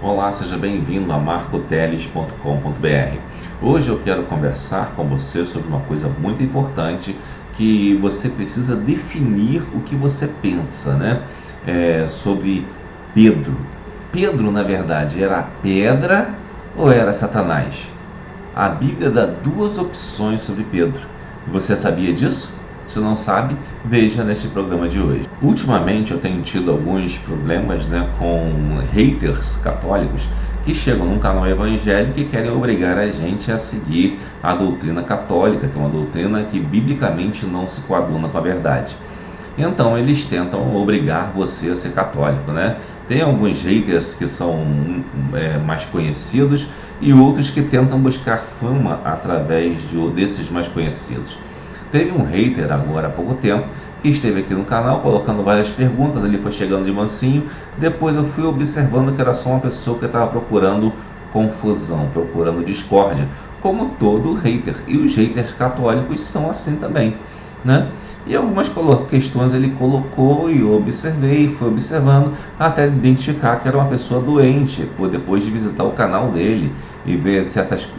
Olá, seja bem-vindo a marcoteles.com.br. Hoje eu quero conversar com você sobre uma coisa muito importante, que você precisa definir o que você pensa, né? Sobre Pedro. Pedro, na verdade, era a pedra ou era Satanás? A Bíblia dá duas opções sobre Pedro. Você sabia disso? Se não sabe, veja nesse programa de hoje. Ultimamente eu tenho tido alguns problemas, com haters católicos que chegam num canal evangélico e querem obrigar a gente a seguir a doutrina católica, que é uma doutrina que biblicamente não se coaduna com a verdade. Então eles tentam obrigar você a ser católico, né? Tem alguns haters que são mais conhecidos e outros que tentam buscar fama através desses mais conhecidos. Teve um hater agora há pouco tempo que esteve aqui no canal colocando várias perguntas, ele foi chegando de mansinho, depois eu fui observando que era só uma pessoa que estava procurando confusão, procurando discórdia, como todo hater, e os haters católicos são assim também, né? E algumas questões ele colocou e eu observei, fui observando até identificar que era uma pessoa doente, depois de visitar o canal dele e ver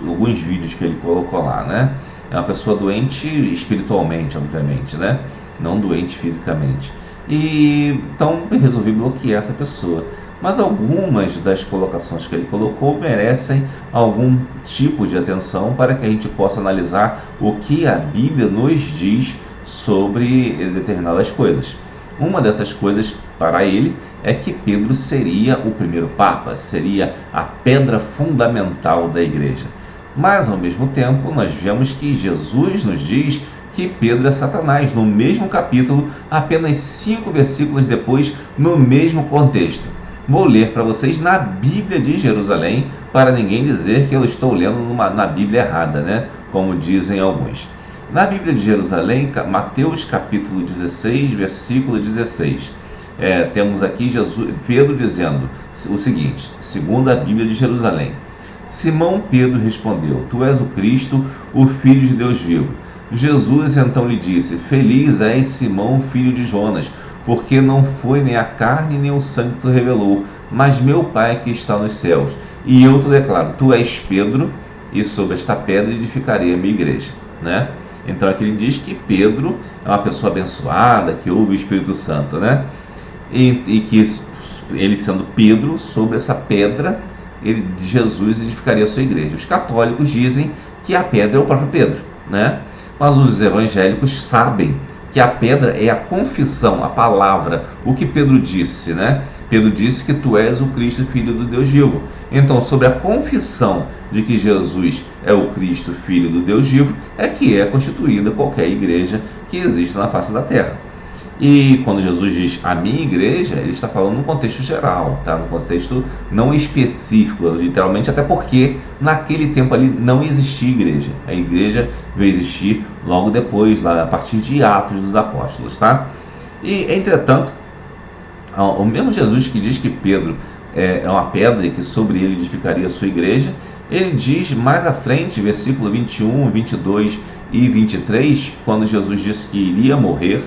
alguns vídeos que ele colocou lá, né? É uma pessoa doente espiritualmente, obviamente, né? Não doente fisicamente. E então resolvi bloquear essa pessoa. Mas algumas das colocações que ele colocou merecem algum tipo de atenção para que a gente possa analisar o que a Bíblia nos diz sobre determinadas coisas. Uma dessas coisas para ele é que Pedro seria o primeiro Papa, seria a pedra fundamental da igreja. Mas ao mesmo tempo nós vemos que Jesus nos diz que Pedro é Satanás, no mesmo capítulo, apenas 5 versículos depois, no mesmo contexto. Vou ler para vocês na Bíblia de Jerusalém, para ninguém dizer que eu estou lendo na Bíblia errada, né? Como dizem alguns. Na Bíblia de Jerusalém, Mateus capítulo 16, versículo 16. Temos aqui Pedro dizendo o seguinte, segundo a Bíblia de Jerusalém. Simão Pedro respondeu, tu és o Cristo, o Filho de Deus vivo. Jesus então lhe disse, feliz és Simão, filho de Jonas, porque não foi nem a carne nem o sangue que tu revelou, mas meu Pai que está nos céus. E eu te declaro, tu és Pedro, e sobre esta pedra edificarei a minha igreja. Né? Então aqui ele diz que Pedro é uma pessoa abençoada, que ouve o Espírito Santo, né? E que ele sendo Pedro, sobre essa pedra, Jesus edificaria a sua igreja. Os católicos dizem que a pedra é o próprio Pedro, né? Mas os evangélicos sabem que a pedra é a confissão, a palavra, o que Pedro disse, né? Pedro disse que tu és o Cristo, Filho do Deus vivo. Então, sobre a confissão de que Jesus é o Cristo, Filho do Deus vivo, é que é constituída qualquer igreja que existe na face da terra. E quando Jesus diz a minha igreja, ele está falando num contexto geral, tá? Num contexto não específico, literalmente, até porque naquele tempo ali não existia igreja. A igreja veio existir logo depois, lá a partir de Atos dos Apóstolos, tá? E, entretanto, o mesmo Jesus que diz que Pedro é uma pedra e que sobre ele edificaria a sua igreja, ele diz mais à frente, versículo 21, 22 e 23, quando Jesus disse que iria morrer,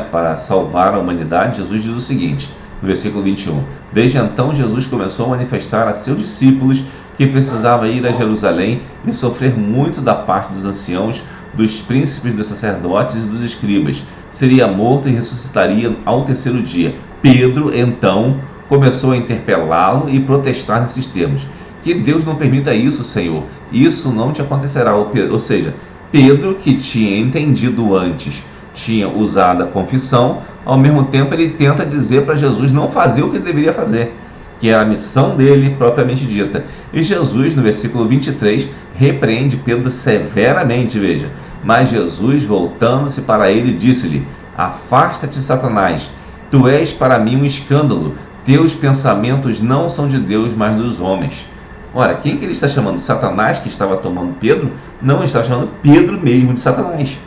para salvar a humanidade, Jesus diz o seguinte, no versículo 21, desde então Jesus começou a manifestar a seus discípulos que precisava ir a Jerusalém e sofrer muito da parte dos anciãos, dos príncipes, dos sacerdotes e dos escribas, seria morto e ressuscitaria ao terceiro dia. Pedro, então, começou a interpelá-lo e protestar nesses termos, que Deus não permita isso, Senhor, isso não te acontecerá. Ou seja, Pedro, que tinha entendido antes, tinha usado a confissão, ao mesmo tempo ele tenta dizer para Jesus não fazer o que ele deveria fazer, que é a missão dele propriamente dita. E Jesus, no versículo 23, repreende Pedro severamente, veja. Mas Jesus, voltando-se para ele, disse-lhe, afasta-te, Satanás, tu és para mim um escândalo, teus pensamentos não são de Deus, mas dos homens. Ora, quem que ele está chamando? Satanás, que estava tomando Pedro? Não, ele estava chamando Pedro mesmo de Satanás.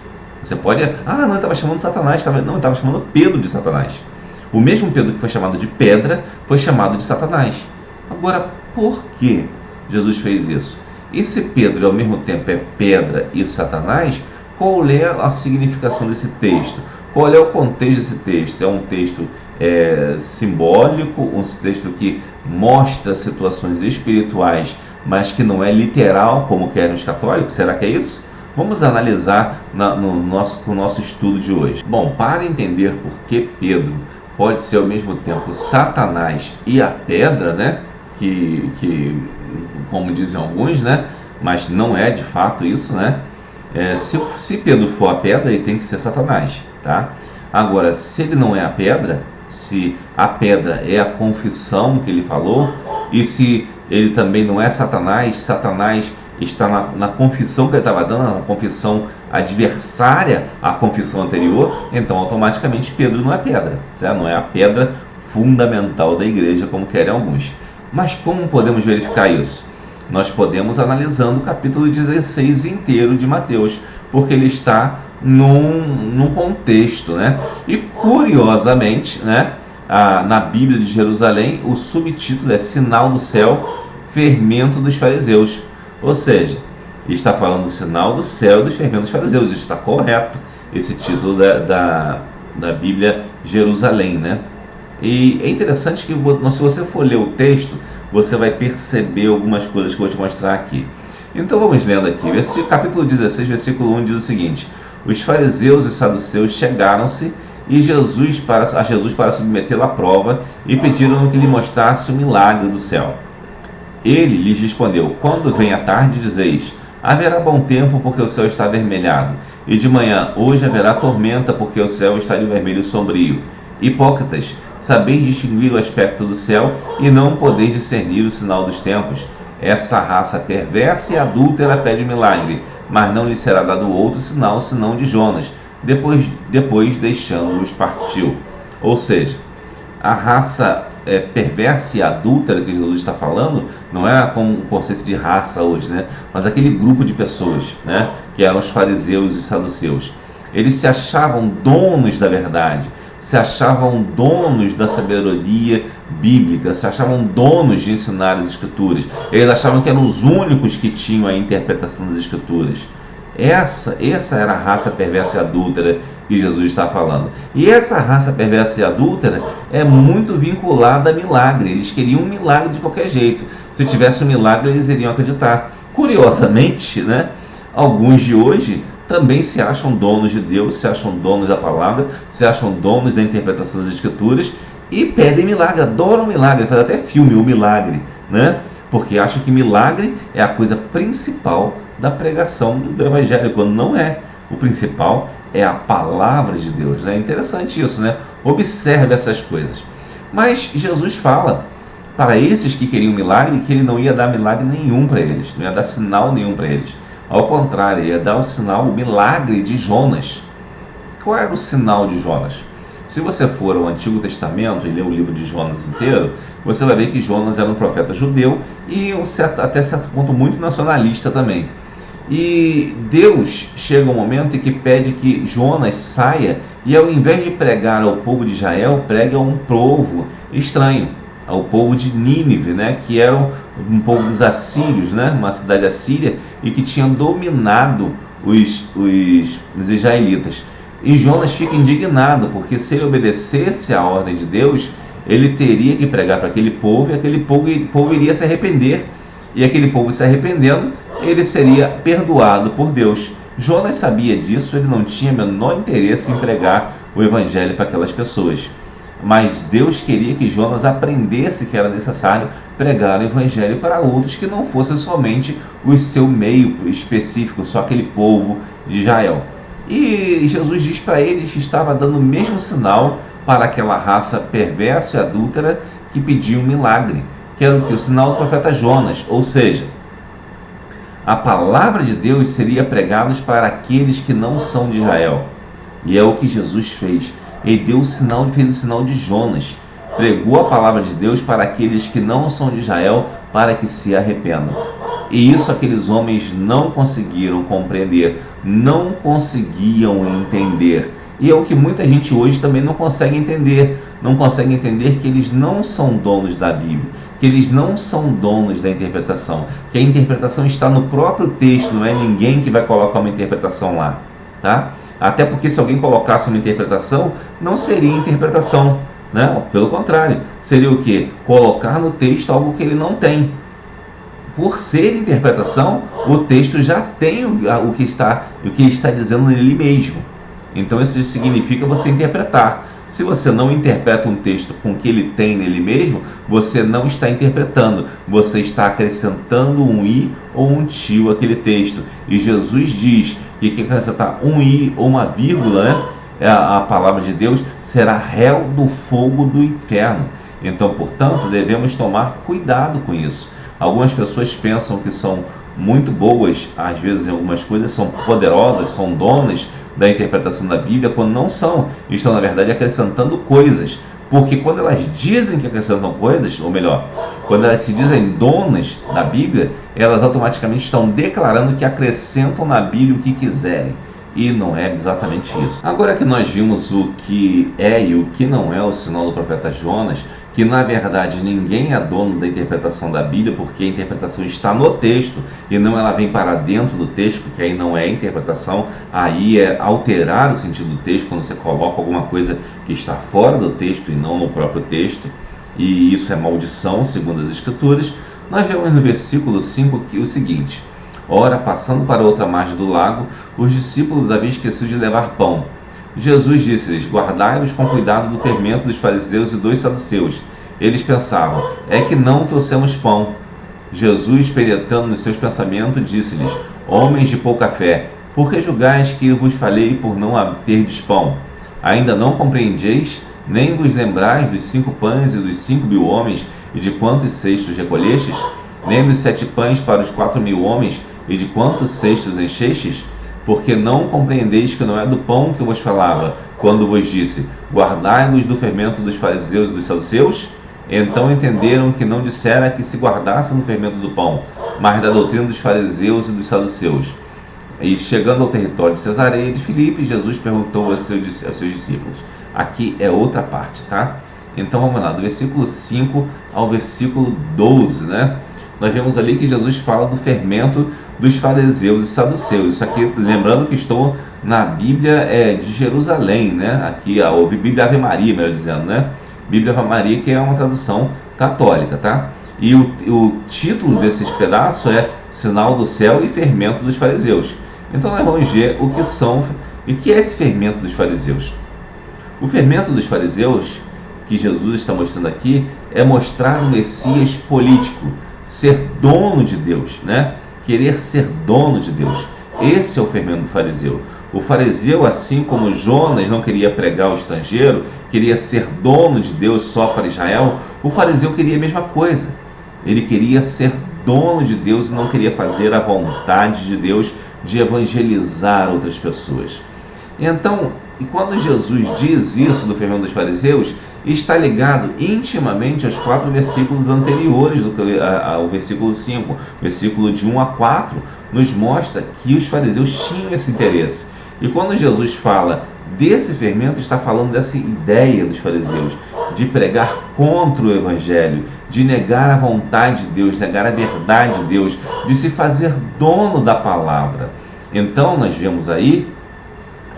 Você pode... não, ele estava chamando Satanás. Não, ele estava chamando Pedro de Satanás. O mesmo Pedro que foi chamado de pedra, foi chamado de Satanás. Agora, por que Jesus fez isso? E se Pedro ao mesmo tempo é pedra e Satanás, qual é a significação desse texto? Qual é o contexto desse texto? É um texto simbólico, um texto que mostra situações espirituais, mas que não é literal, como querem os católicos? Será que é isso? Vamos analisar com o nosso estudo de hoje. Bom, para entender por que Pedro pode ser ao mesmo tempo Satanás e a pedra, né? Que como dizem alguns, né? Mas não é de fato isso, né? Se Pedro for a pedra, ele tem que ser Satanás, tá? Agora, se ele não é a pedra, se a pedra é a confissão que ele falou, e se ele também não é Satanás, Satanás está na confissão que ele estava dando, na confissão adversária à confissão anterior, então automaticamente Pedro não é pedra, certo? Não é a pedra fundamental da igreja, como querem alguns. Mas como podemos verificar isso? Nós podemos analisando o capítulo 16 inteiro de Mateus, porque ele está num contexto, né? E curiosamente, né, na Bíblia de Jerusalém, o subtítulo é Sinal do Céu, Fermento dos Fariseus. Ou seja, está falando do sinal do céu e dos fermentos dos fariseus. Isso está correto, esse título da Bíblia Jerusalém, né? E é interessante que se você for ler o texto, você vai perceber algumas coisas que eu vou te mostrar aqui. Então vamos lendo aqui, capítulo 16, versículo 1 diz o seguinte: os fariseus e os saduceus chegaram-se a Jesus para submetê-lo à prova e pediram que lhe mostrasse o milagre do céu. Ele lhes respondeu: quando vem a tarde, dizeis, haverá bom tempo, porque o céu está avermelhado, e de manhã, hoje haverá tormenta, porque o céu está de vermelho sombrio. Hipócritas, sabeis distinguir o aspecto do céu, e não podeis discernir o sinal dos tempos. Essa raça perversa e adúltera pede milagre, mas não lhe será dado outro sinal, senão de Jonas. Depois deixando-os, partiu. Ou seja, a raça perversa e adúltera que Jesus está falando não é com o conceito de raça hoje, né? Mas aquele grupo de pessoas, né, que eram os fariseus e os saduceus. Eles se achavam donos da verdade, se achavam donos da sabedoria bíblica, se achavam donos de ensinar as escrituras. Eles achavam que eram os únicos que tinham a interpretação das escrituras. Essa era a raça perversa e adúltera que Jesus está falando. E essa raça perversa e adúltera é muito vinculada a milagre. Eles queriam um milagre de qualquer jeito. Se tivesse um milagre, eles iriam acreditar. Curiosamente, né, alguns de hoje também se acham donos de Deus, se acham donos da palavra, se acham donos da interpretação das escrituras e pedem milagre, adoram milagre, faz até filme o milagre, né? Porque acham que milagre é a coisa principal da pregação do evangelho, quando não é. O principal é a palavra de Deus, né? É interessante isso, né? Observe essas coisas. Mas Jesus fala para esses que queriam milagre que ele não ia dar milagre nenhum para eles, não ia dar sinal nenhum para eles. Ao contrário, ele ia dar o sinal, o milagre de Jonas. Qual era o sinal de Jonas? Se você for ao Antigo Testamento e ler o livro de Jonas inteiro, você vai ver que Jonas era um profeta judeu e até certo ponto muito nacionalista também. E Deus chega um momento em que pede que Jonas saia e, ao invés de pregar ao povo de Israel, pregue a um povo estranho, ao povo de Nínive, né, que era um povo dos assírios, né, uma cidade assíria, e que tinha dominado os israelitas. E Jonas fica indignado, porque se ele obedecesse à ordem de Deus, ele teria que pregar para aquele povo, e aquele povo iria se arrepender. E aquele povo se arrependendo, ele seria perdoado por Deus. Jonas sabia disso, ele não tinha o menor interesse em pregar o evangelho para aquelas pessoas. Mas Deus queria que Jonas aprendesse que era necessário pregar o evangelho para outros que não fossem somente o seu meio específico, só aquele povo de Israel. E Jesus diz para eles que estava dando o mesmo sinal para aquela raça perversa e adúltera que pediu um milagre, que era o sinal do profeta Jonas, ou seja, a palavra de Deus seria pregada para aqueles que não são de Israel. E é o que Jesus fez. Ele fez o sinal de Jonas, pregou a palavra de Deus para aqueles que não são de Israel, para que se arrependam. E isso aqueles homens não conseguiram compreender, não conseguiam entender. E é o que muita gente hoje também não consegue entender. Não consegue entender que eles não são donos da Bíblia, que eles não são donos da interpretação, que a interpretação está no próprio texto, não é ninguém que vai colocar uma interpretação lá, tá? Até porque se alguém colocasse uma interpretação, não seria interpretação, né? Pelo contrário, seria o quê? Colocar no texto algo que ele não tem. Por ser interpretação, o texto já tem o que está dizendo nele mesmo. Então isso significa você interpretar. Se você não interpreta um texto com o que ele tem nele mesmo, você não está interpretando, você está acrescentando um i ou um tio àquele texto. E Jesus diz que acrescentar um i ou uma vírgula, né, a palavra de Deus, será réu do fogo do inferno. Então, portanto, devemos tomar cuidado com isso. Algumas pessoas pensam que são muito boas, às vezes em algumas coisas, são poderosas, são donas da interpretação da Bíblia, quando não são. Estão, na verdade, acrescentando coisas. Porque quando elas dizem que acrescentam coisas, ou melhor, quando elas se dizem donas da Bíblia, elas automaticamente estão declarando que acrescentam na Bíblia o que quiserem. E não é exatamente isso. Agora que nós vimos o que é e o que não é o sinal do profeta Jonas, que na verdade ninguém é dono da interpretação da Bíblia, porque a interpretação está no texto e não ela vem para dentro do texto, porque aí não é interpretação, aí é alterar o sentido do texto, quando você coloca alguma coisa que está fora do texto e não no próprio texto, e isso é maldição, segundo as Escrituras. Nós vemos no versículo 5 que o seguinte: ora, passando para outra margem do lago, os discípulos haviam esquecido de levar pão. Jesus disse-lhes: guardai-vos com cuidado do fermento dos fariseus e dos saduceus. Eles pensavam: é que não trouxemos pão. Jesus, penetrando nos seus pensamentos, disse-lhes: homens de pouca fé, por que julgais que vos falei por não terdes pão? Ainda não compreendeis, nem vos lembrais dos 5 pães e dos 5.000 homens, e de quantos cestos recolhestes? Nem dos 7 pães para os 4.000 homens, e de quantos cestos enchestes? Porque não compreendeis que não é do pão que eu vos falava, quando vos disse: guardai-vos do fermento dos fariseus e dos saduceus? Então entenderam que não dissera que se guardassem do fermento do pão, mas da doutrina dos fariseus e dos saduceus. E chegando ao território de Cesareia de Filipe, Jesus perguntou aos seus discípulos. Aqui é outra parte, tá? Então vamos lá, do versículo 5 ao versículo 12, né? Nós vemos ali que Jesus fala do fermento dos fariseus e saduceus. Isso aqui, lembrando que estou na Bíblia de Jerusalém, né? Aqui, a Bíblia Ave Maria, melhor dizendo, né? Bíblia Ave Maria, que é uma tradução católica, tá? E o título desse pedaço é Sinal do Céu e Fermento dos Fariseus. Então nós vamos ver o que são e o que é esse fermento dos fariseus. O fermento dos fariseus, que Jesus está mostrando aqui, é mostrar o Messias político, ser dono de Deus, né? Querer ser dono de Deus. Esse é o fermento do fariseu. O fariseu, assim como Jonas não queria pregar ao estrangeiro, queria ser dono de Deus só para Israel, o fariseu queria a mesma coisa. Ele queria ser dono de Deus e não queria fazer a vontade de Deus de evangelizar outras pessoas. Então, e quando Jesus diz isso do fermento dos fariseus, está ligado intimamente aos 4 versículos anteriores ao versículo 5. Versículo de 1 a 4 nos mostra que os fariseus tinham esse interesse. E quando Jesus fala desse fermento, está falando dessa ideia dos fariseus, de pregar contra o Evangelho, de negar a vontade de Deus, negar a verdade de Deus, de se fazer dono da palavra. Então nós vemos aí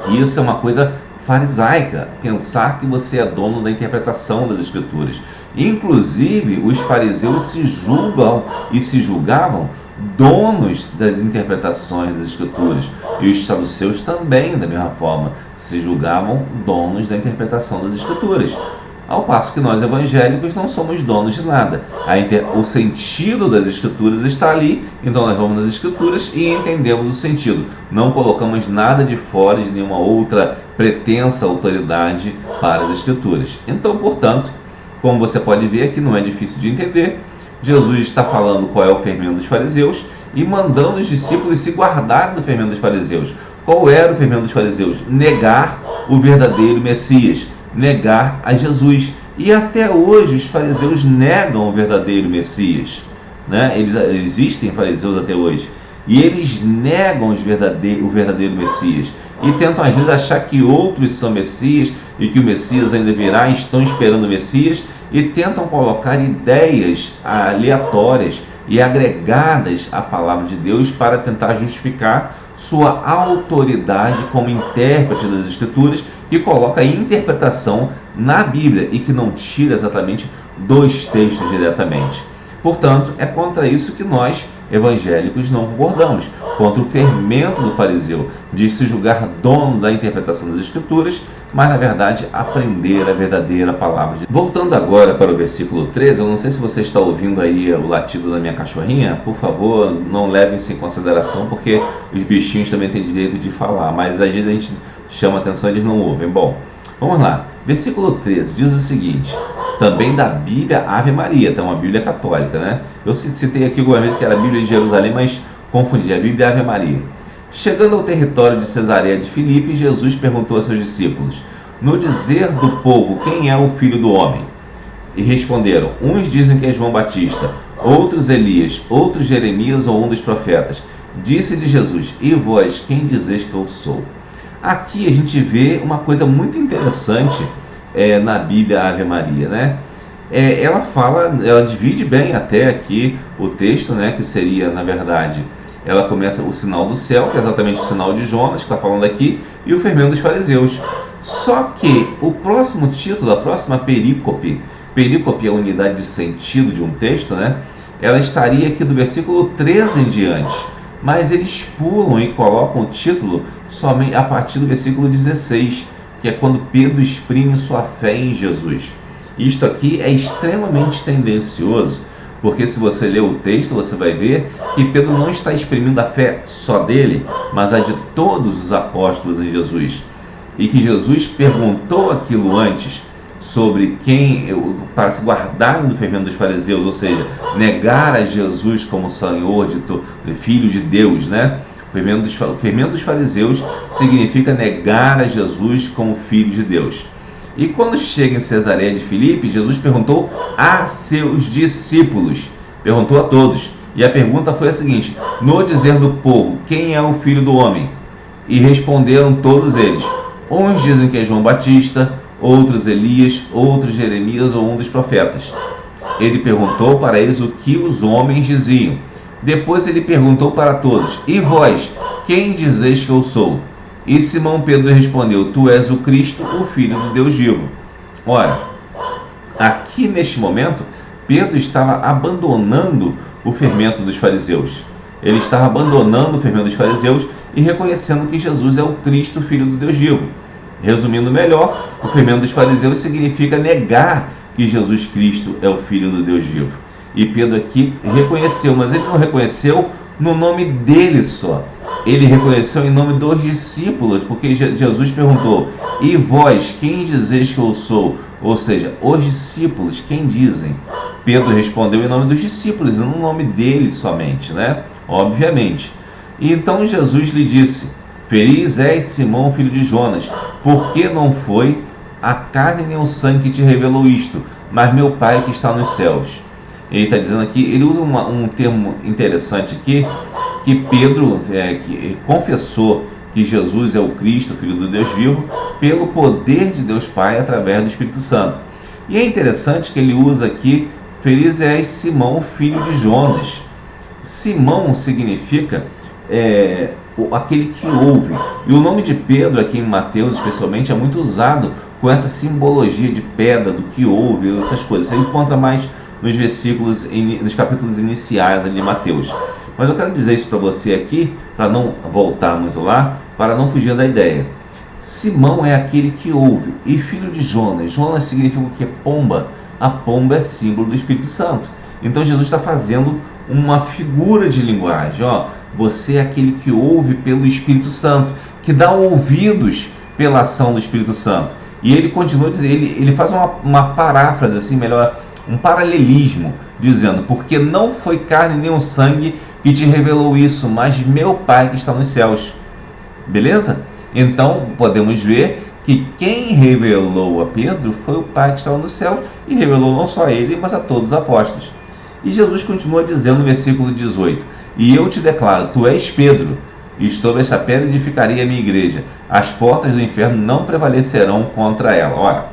que isso é uma coisa farisaica, pensar que você é dono da interpretação das Escrituras. Inclusive, os fariseus se julgam e se julgavam donos das interpretações das Escrituras. E os saduceus também, da mesma forma, se julgavam donos da interpretação das Escrituras. Ao passo que nós evangélicos não somos donos de nada. O sentido das Escrituras está ali, então nós vamos nas Escrituras e entendemos o sentido. Não colocamos nada de fora de nenhuma outra pretensa autoridade para as Escrituras. Então, portanto, como você pode ver, aqui não é difícil de entender, Jesus está falando qual é o fermento dos fariseus e mandando os discípulos se guardarem do fermento dos fariseus. Qual era o fermento dos fariseus? Negar o verdadeiro Messias, negar a Jesus. E até hoje os fariseus negam o verdadeiro Messias, né? Existem fariseus até hoje e eles negam o verdadeiro Messias e tentam às vezes achar que outros são Messias e que o Messias ainda virá, estão esperando o Messias e tentam colocar ideias aleatórias e agregadas à palavra de Deus para tentar justificar sua autoridade como intérprete das Escrituras, que coloca a interpretação na Bíblia e que não tira exatamente dos textos diretamente. Portanto, é contra isso que nós, evangélicos, não concordamos, contra o fermento do fariseu, de se julgar dono da interpretação das Escrituras, mas na verdade aprender a verdadeira palavra de Deus. Voltando agora para o versículo 13, eu não sei se você está ouvindo aí o latido da minha cachorrinha, por favor, não levem isso em consideração, porque os bichinhos também têm direito de falar, mas às vezes a gente chama atenção e eles não ouvem. Bom, vamos lá. Versículo 13 diz o seguinte, também da Bíblia Ave Maria, então uma Bíblia católica, né? Eu citei aqui algumas vezes que era a Bíblia de Jerusalém, mas confundi, a Bíblia Ave Maria. Chegando ao território de Cesareia de Filipe, Jesus perguntou a seus discípulos, no dizer do povo, quem é o Filho do Homem? E responderam, uns dizem que é João Batista, outros Elias, outros Jeremias ou um dos profetas. Disse-lhe Jesus, e vós, quem dizeis que eu sou? Aqui a gente vê uma coisa muito interessante na Bíblia Ave Maria, né? Ela divide bem até aqui o texto, né? Que seria, na verdade, ela começa o sinal do céu, que é exatamente o sinal de Jonas, que está falando aqui, e o fermento dos fariseus. Só que o próximo título, a próxima perícope é a unidade de sentido de um texto, né? Ela estaria aqui do versículo 13 em diante. Mas eles pulam e colocam o título somente a partir do versículo 16, que é quando Pedro exprime sua fé em Jesus. Isto aqui é extremamente tendencioso, porque se você ler o texto, você vai ver que Pedro não está exprimindo a fé só dele, mas a de todos os apóstolos em Jesus. E que Jesus perguntou aquilo antes, sobre para se guardarem do fermento dos fariseus, ou seja, negar a Jesus como Senhor, Filho de Deus, né? O fermento dos fariseus significa negar a Jesus como Filho de Deus. E quando chega em Cesareia de Filipe, Jesus perguntou a seus discípulos, perguntou a todos, e a pergunta foi a seguinte, no dizer do povo, quem é o Filho do Homem? E responderam todos eles, uns dizem que é João Batista, outros Elias, outros Jeremias ou um dos profetas. Ele perguntou para eles o que os homens diziam. Depois ele perguntou para todos, e vós, quem dizeis que eu sou? E Simão Pedro respondeu, tu és o Cristo, o Filho do Deus vivo. Ora, aqui neste momento, Pedro estava abandonando o fermento dos fariseus. Ele estava abandonando o fermento dos fariseus e reconhecendo que Jesus é o Cristo, Filho do Deus vivo. Resumindo melhor, o fermento dos fariseus significa negar que Jesus Cristo é o Filho do Deus vivo. E Pedro aqui reconheceu, mas ele não reconheceu no nome dele só. Ele reconheceu em nome dos discípulos, porque Jesus perguntou, e vós, quem dizeis que eu sou? Ou seja, os discípulos, quem dizem? Pedro respondeu em nome dos discípulos, e não no nome dele somente, né? Obviamente. E então Jesus lhe disse, feliz és Simão, filho de Jonas, porque não foi a carne nem o sangue que te revelou isto, mas meu Pai que está nos céus. Ele está dizendo aqui, ele usa um termo interessante aqui, que Pedro que confessou que Jesus é o Cristo, Filho do Deus vivo, pelo poder de Deus Pai através do Espírito Santo. E é interessante que ele usa aqui, feliz és Simão, filho de Jonas. Simão significa aquele que ouve. E o nome de Pedro aqui em Mateus especialmente é muito usado com essa simbologia de pedra, do que ouve, essas coisas. Você encontra mais nos versículos, nos capítulos iniciais ali de Mateus. Mas eu quero dizer isso para você aqui, para não voltar muito lá, para não fugir da ideia. Simão é aquele que ouve, e filho de Jonas. Jonas significa o que? Pomba. A pomba é símbolo do Espírito Santo. Então Jesus está fazendo uma figura de linguagem. Você é aquele que ouve pelo Espírito Santo, que dá ouvidos pela ação do Espírito Santo. E ele continua dizendo, ele faz uma paráfrase, assim, melhor, um paralelismo, dizendo, porque não foi carne nem o sangue que te revelou isso, mas meu Pai que está nos céus. Beleza? Então podemos ver que quem revelou a Pedro foi o Pai que estava no céu, e revelou não só a ele, mas a todos os apóstolos. E Jesus continua dizendo no versículo 18, e eu te declaro, tu és Pedro, e sobre esta pedra edificarei a minha igreja, as portas do inferno não prevalecerão contra ela. Ora,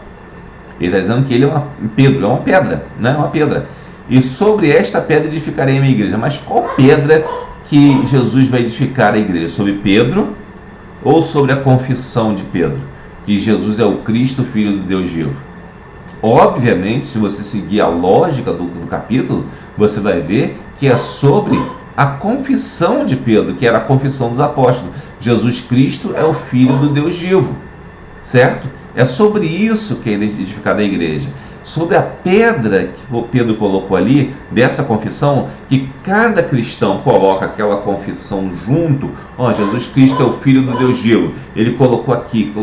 ele está dizendo que ele Pedro é uma pedra, né? Uma pedra. E sobre esta pedra edificarei a minha igreja. Mas qual pedra que Jesus vai edificar a igreja? Sobre Pedro ou sobre a confissão de Pedro? Que Jesus é o Cristo, Filho do Deus vivo. Obviamente, se você seguir a lógica do capítulo, você vai ver que é sobre a confissão de Pedro, que era a confissão dos apóstolos. Jesus Cristo é o Filho do Deus vivo, certo? É sobre isso que é edificada a igreja. Sobre a pedra que Pedro colocou ali, dessa confissão, que cada cristão coloca aquela confissão junto. Ó, Jesus Cristo é o Filho do Deus vivo. Ele colocou aqui,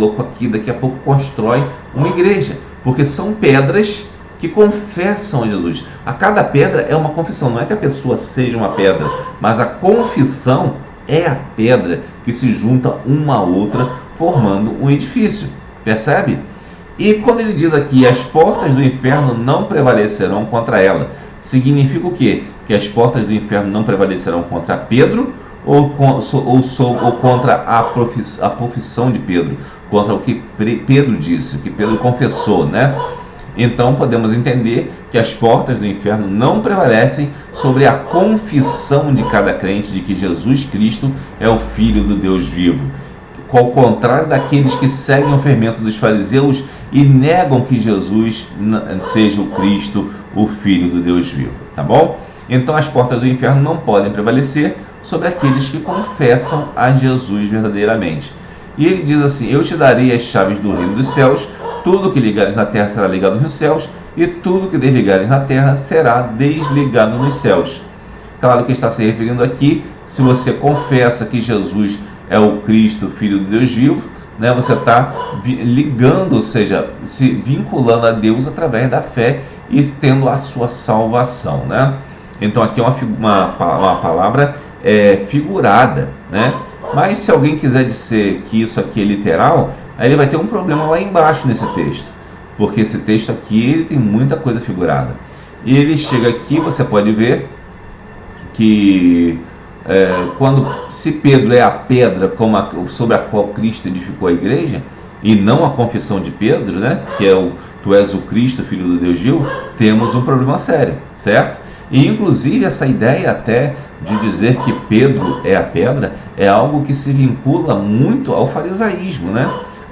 daqui a pouco constrói uma igreja. Porque são pedras que confessam a Jesus. A cada pedra é uma confissão. Não é que a pessoa seja uma pedra, mas a confissão é a pedra que se junta uma a outra, formando um edifício. Percebe? E quando ele diz aqui, as portas do inferno não prevalecerão contra ela, significa o quê? Que as portas do inferno não prevalecerão contra Pedro ou contra a profissão de Pedro, contra o que Pedro disse, o que Pedro confessou, né? Então podemos entender que as portas do inferno não prevalecem sobre a confissão de cada crente de que Jesus Cristo é o Filho do Deus vivo. Ao contrário daqueles que seguem o fermento dos fariseus e negam que Jesus seja o Cristo, o Filho do Deus vivo, tá bom? Então as portas do inferno não podem prevalecer sobre aqueles que confessam a Jesus verdadeiramente. E ele diz assim, eu te darei as chaves do reino dos céus, tudo que ligares na terra será ligado nos céus, e tudo que desligares na terra será desligado nos céus. Claro que está se referindo aqui, se você confessa que Jesus é o Cristo, Filho de Deus vivo, né? Você está ligando, ou seja, se vinculando a Deus através da fé e tendo a sua salvação, né? Então aqui é uma palavra figurada, né? Mas se alguém quiser dizer que isso aqui é literal, aí ele vai ter um problema lá embaixo nesse texto, porque esse texto aqui ele tem muita coisa figurada. E ele chega aqui, você pode ver que se Pedro é a pedra sobre a qual Cristo edificou a igreja, e não a confissão de Pedro, né, que é tu és o Cristo, Filho do Deus vivo, temos um problema sério, certo? E inclusive essa ideia até de dizer que Pedro é a pedra é algo que se vincula muito ao farisaísmo, né?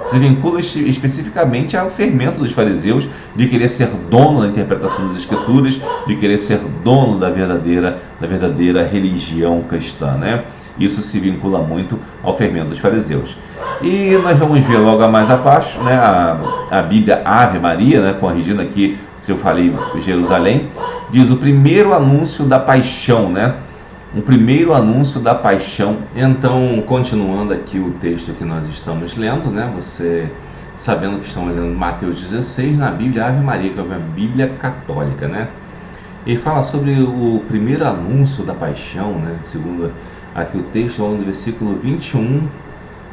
Se vincula especificamente ao fermento dos fariseus de querer ser dono da interpretação das escrituras, de querer ser dono da verdadeira religião cristã, né? Isso se vincula muito ao fermento dos fariseus. E nós vamos ver logo mais abaixo, né, a Bíblia Ave Maria, né, corrigindo aqui se eu falei Jerusalém, diz o primeiro anúncio da paixão, né? Um primeiro anúncio da paixão. Então, continuando aqui o texto que nós estamos lendo, né? Você sabendo que estamos lendo Mateus 16 na Bíblia Ave Maria, que é a Bíblia católica, né? E fala sobre o primeiro anúncio da paixão, né? Segundo aqui o texto, do versículo 21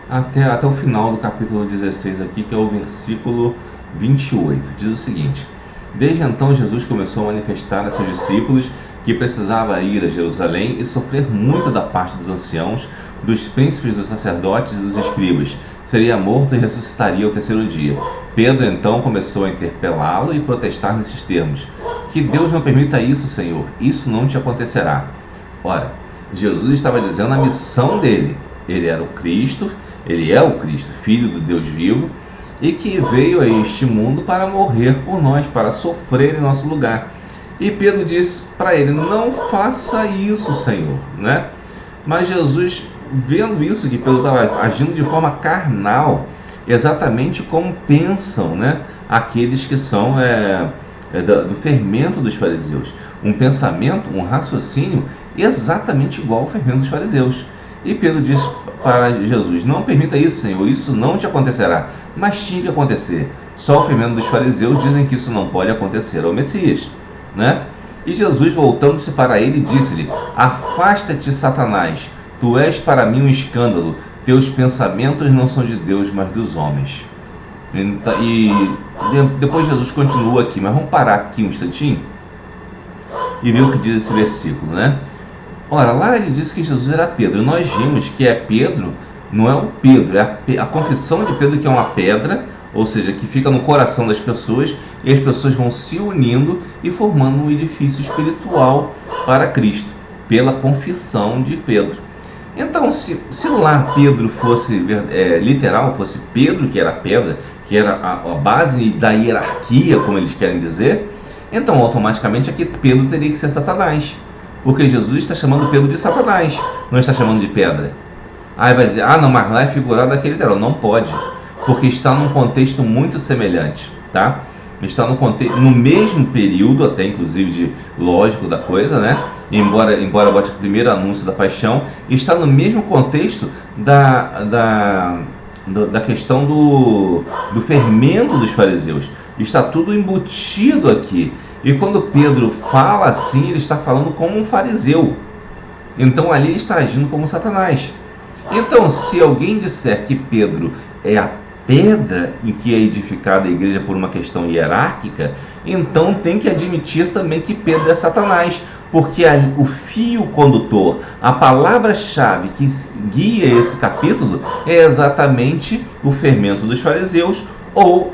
até o final do capítulo 16 aqui, que é o versículo 28. Diz o seguinte: desde então Jesus começou a manifestar a seus discípulos que precisava ir a Jerusalém e sofrer muito da parte dos anciãos, dos príncipes, dos sacerdotes e dos escribas. Seria morto e ressuscitaria ao terceiro dia. Pedro então começou a interpelá-lo e protestar nesses termos: que Deus não permita isso, Senhor, isso não te acontecerá. Ora, Jesus estava dizendo a missão dele. Ele era o Cristo, ele é o Cristo, Filho do Deus vivo, e que veio a este mundo para morrer por nós, para sofrer em nosso lugar. E Pedro disse para ele: não faça isso, Senhor, né? Mas Jesus, vendo isso, que Pedro estava agindo de forma carnal, exatamente como pensam, né, aqueles que são do fermento dos fariseus, um pensamento, um raciocínio exatamente igual ao fermento dos fariseus. E Pedro disse para Jesus: não permita isso, Senhor, isso não te acontecerá. Mas tinha que acontecer. Só o fermento dos fariseus dizem que isso não pode acontecer ao Messias, né? E Jesus, voltando-se para ele, disse-lhe: afasta-te, Satanás, tu és para mim um escândalo, teus pensamentos não são de Deus, mas dos homens. E depois Jesus continua aqui, mas vamos parar aqui um instantinho e ver o que diz esse versículo, né? Ora, lá ele disse que Jesus era Pedro. Nós vimos que Pedro, não é o Pedro, é a confissão de Pedro, que é uma pedra, ou seja, que fica no coração das pessoas, e as pessoas vão se unindo e formando um edifício espiritual para Cristo, pela confissão de Pedro. Então, se lá Pedro fosse literal, fosse Pedro que era a pedra, que era a base da hierarquia, como eles querem dizer, então automaticamente aqui Pedro teria que ser Satanás, porque Jesus está chamando Pedro de Satanás, não está chamando de pedra. Aí vai dizer, não, mas lá é figurado aquele literal. Não pode, porque está num contexto muito semelhante, tá? Está no mesmo período, até inclusive de lógico da coisa, né? Embora bote o primeiro anúncio da paixão, está no mesmo contexto da questão do fermento dos fariseus. Está tudo embutido aqui. E quando Pedro fala assim, ele está falando como um fariseu. Então ali ele está agindo como Satanás. Então, se alguém disser que Pedro é a pedra em que é edificada a igreja por uma questão hierárquica, então tem que admitir também que Pedro é Satanás, porque o fio condutor, a palavra-chave que guia esse capítulo é exatamente o fermento dos fariseus, ou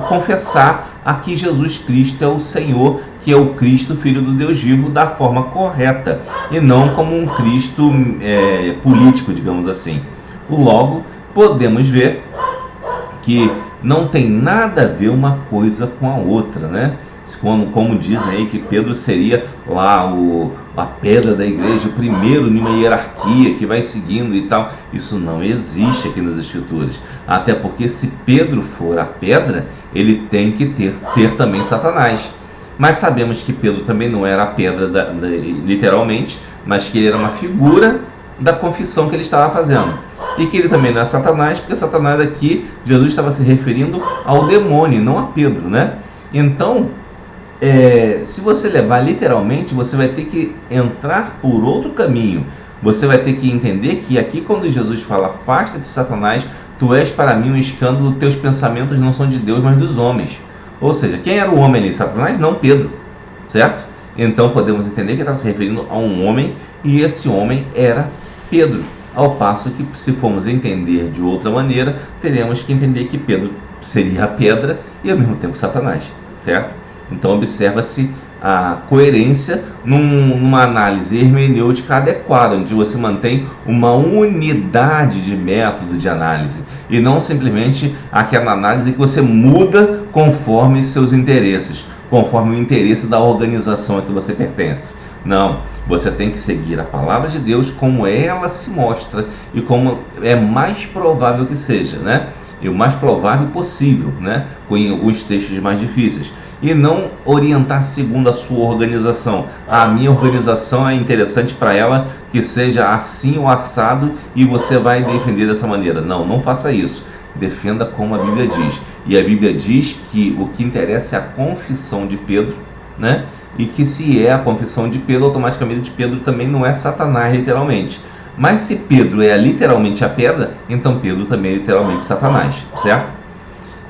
confessar a que Jesus Cristo é o Senhor, que é o Cristo, Filho do Deus vivo, da forma correta, e não como um Cristo político, digamos assim. Logo, podemos ver que não tem nada a ver uma coisa com a outra, né? Como dizem aí que Pedro seria lá a pedra da igreja, o primeiro numa hierarquia que vai seguindo e tal. Isso não existe aqui nas Escrituras. Até porque se Pedro for a pedra, ele tem que ser também Satanás. Mas sabemos que Pedro também não era a pedra literalmente, mas que ele era uma figura da confissão que ele estava fazendo. E que ele também não é Satanás, porque Satanás aqui, Jesus estava se referindo ao demônio, não a Pedro, né? Então, se você levar literalmente, você vai ter que entrar por outro caminho. Você vai ter que entender que aqui quando Jesus fala, afasta-te, Satanás, tu és para mim um escândalo, teus pensamentos não são de Deus, mas dos homens. Ou seja, quem era o homem ali? Satanás? Não, Pedro, certo? Então podemos entender que ele estava se referindo a um homem, e esse homem era Pedro. Ao passo que, se formos entender de outra maneira, teremos que entender que Pedro seria a pedra e ao mesmo tempo Satanás, certo? Então observa-se a coerência numa análise hermenêutica adequada, onde você mantém uma unidade de método de análise e não simplesmente aquela análise que você muda conforme seus interesses, conforme o interesse da organização a que você pertence. Não, você tem que seguir a palavra de Deus como ela se mostra e como é mais provável que seja, né? E o mais provável possível, né? Em alguns textos mais difíceis. E não orientar segundo a sua organização. A minha organização é interessante para ela que seja assim ou assado e você vai defender dessa maneira. Não, não faça isso. Defenda como a Bíblia diz. E a Bíblia diz que o que interessa é a confissão de Pedro, né? E que se é a confissão de Pedro, automaticamente Pedro também não é Satanás literalmente. Mas se Pedro é literalmente a pedra, então Pedro também é literalmente Satanás, certo?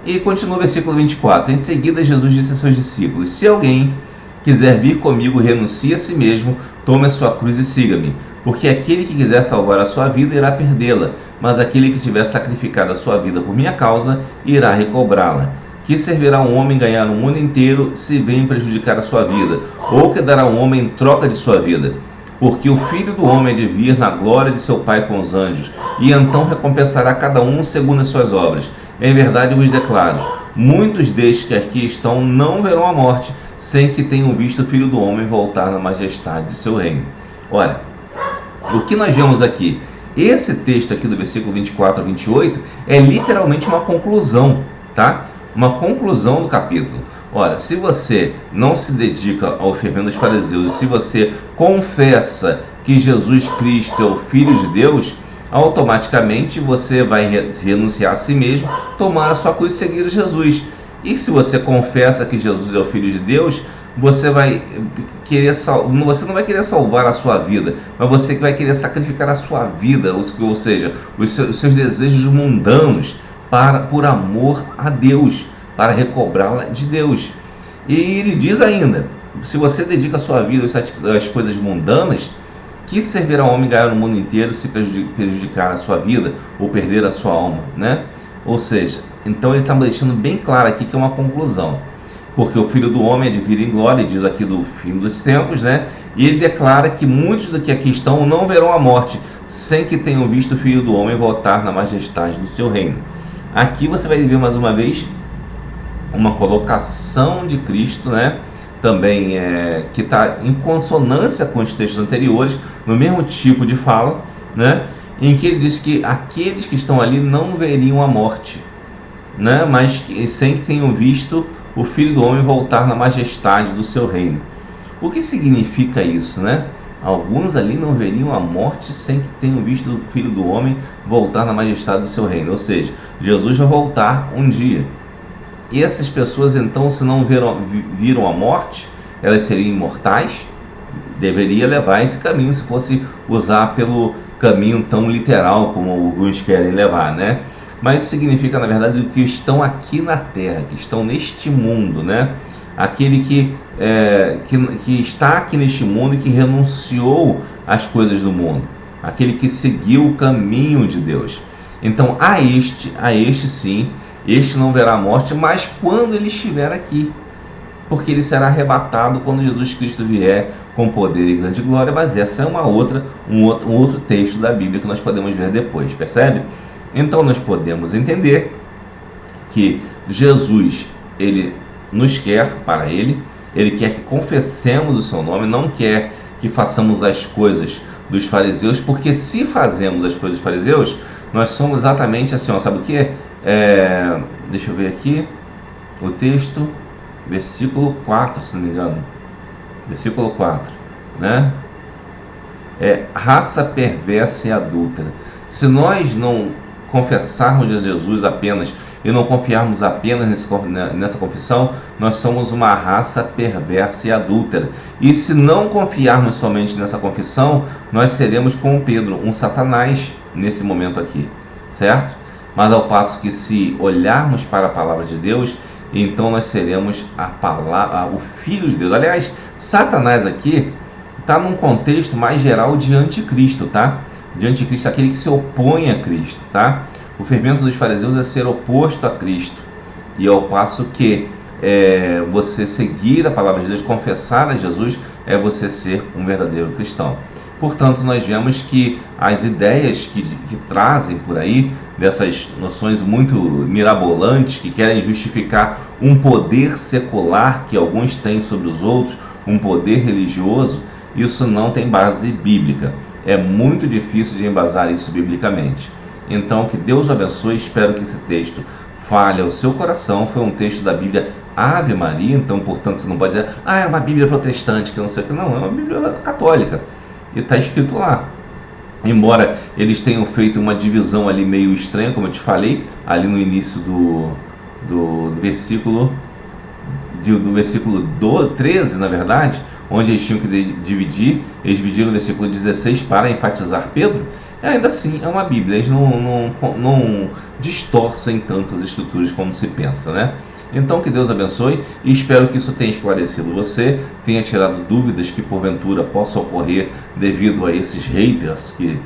E continua o versículo 24. Em seguida Jesus disse a seus discípulos, se alguém quiser vir comigo, renuncie a si mesmo, tome a sua cruz e siga-me. Porque aquele que quiser salvar a sua vida irá perdê-la, mas aquele que tiver sacrificado a sua vida por minha causa irá recobrá-la. Que servirá um homem ganhar o mundo inteiro se vem prejudicar a sua vida? Ou que dará um homem em troca de sua vida? Porque o Filho do Homem é de vir na glória de seu Pai com os anjos, e então recompensará cada um segundo as suas obras. Em verdade vos declaro, muitos destes que aqui estão não verão a morte, sem que tenham visto o Filho do Homem voltar na majestade de seu reino. Ora, o que nós vemos aqui? Esse texto aqui do versículo 24 a 28 é literalmente uma conclusão, tá? Uma conclusão do capítulo. Ora, se você não se dedica ao fermento dos fariseus, se você confessa que Jesus Cristo é o Filho de Deus, automaticamente você vai renunciar a si mesmo, tomar a sua cruz e seguir Jesus. E se você confessa que Jesus é o Filho de Deus, você vai querer você não vai querer salvar a sua vida, mas você vai querer sacrificar a sua vida, ou seja, os seus desejos mundanos por amor a Deus, para recobrá-la de Deus. E ele diz ainda, se você dedica a sua vida às coisas mundanas, que servirá ao homem ganhar o mundo inteiro se prejudicar a sua vida ou perder a sua alma, né? Ou seja, então ele está deixando bem claro aqui que é uma conclusão, porque o Filho do Homem é de vir em glória, diz aqui do fim dos tempos, né? E ele declara que muitos do que aqui estão não verão a morte, sem que tenham visto o Filho do Homem voltar na majestade do seu reino. Aqui você vai ver mais uma vez uma colocação de Cristo, né? Também que está em consonância com os textos anteriores, no mesmo tipo de fala, né? Em que ele diz que aqueles que estão ali não veriam a morte, né? Mas sem que tenham visto o Filho do Homem voltar na majestade do seu reino. O que significa isso, né? Alguns ali não veriam a morte sem que tenham visto o Filho do Homem voltar na majestade do seu reino. Ou seja, Jesus vai voltar um dia. E essas pessoas, então, se não viram a morte, elas seriam imortais? Deveria levar esse caminho, se fosse usar pelo caminho tão literal como alguns querem levar, né? Mas isso significa, na verdade, que estão aqui na Terra, que estão neste mundo, né? Aquele que está aqui neste mundo e que renunciou às coisas do mundo, aquele que seguiu o caminho de Deus. Então, a este sim, este não verá a morte, mas quando ele estiver aqui, porque ele será arrebatado quando Jesus Cristo vier com poder e grande glória. Mas essa é um outro texto da Bíblia que nós podemos ver depois, percebe? Então nós podemos entender que Jesus, ele nos quer para ele quer que confessemos o seu nome, não quer que façamos as coisas dos fariseus, porque se fazemos as coisas dos fariseus, nós somos exatamente assim, ó, sabe o que? Deixa eu ver aqui o texto, versículo 4, se não me engano, versículo 4, né? Raça perversa e adúltera. Se nós não confessarmos a Jesus apenas e não confiarmos apenas nessa confissão, nós somos uma raça perversa e adúltera. E se não confiarmos somente nessa confissão, nós seremos como Pedro, um Satanás nesse momento aqui, certo? Mas ao passo que se olharmos para a palavra de Deus, então nós seremos o Filho de Deus. Aliás, Satanás aqui está num contexto mais geral de anticristo, tá? De anticristo, aquele que se opõe a Cristo, tá? O fermento dos fariseus é ser oposto a Cristo. E ao passo que você seguir a palavra de Deus, confessar a Jesus, é você ser um verdadeiro cristão. Portanto, nós vemos que as ideias que trazem por aí, dessas noções muito mirabolantes, que querem justificar um poder secular que alguns têm sobre os outros, um poder religioso, isso não tem base bíblica. É muito difícil de embasar isso biblicamente. Então, que Deus o abençoe. Espero que esse texto fale ao seu coração. Foi um texto da Bíblia Ave Maria, então, portanto, você não pode dizer, é uma Bíblia protestante, que não sei o que. Não, é uma Bíblia católica. E está escrito lá. Embora eles tenham feito uma divisão ali meio estranha, como eu te falei, ali no início do versículo 13, na verdade, onde eles tinham que dividir, eles dividiram o versículo 16 para enfatizar Pedro. Ainda assim é uma Bíblia, eles não distorcem tantas escrituras como se pensa, né? Então que Deus abençoe e espero que isso tenha esclarecido você, tenha tirado dúvidas que porventura possam ocorrer devido a esses haters que